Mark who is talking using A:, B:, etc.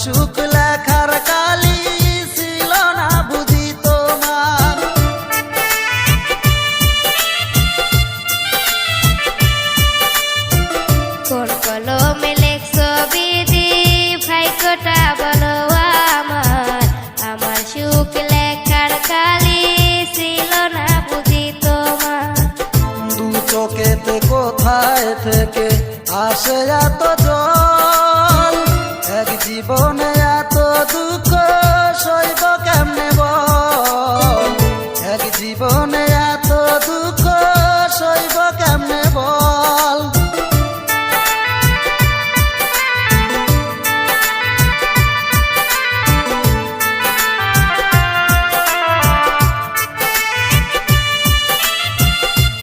A: সুখ লেখার কালি ছিল না বুঝি তোমার।
B: কোন কলমে লেখছো বিধি ভাগ্যটা বলো আমার, আমার সুখ লেখার কালি ছিল না বুঝি তোমার।
A: দু চোখেতে কোথায় থেকে আসে এত জল, এক জীবন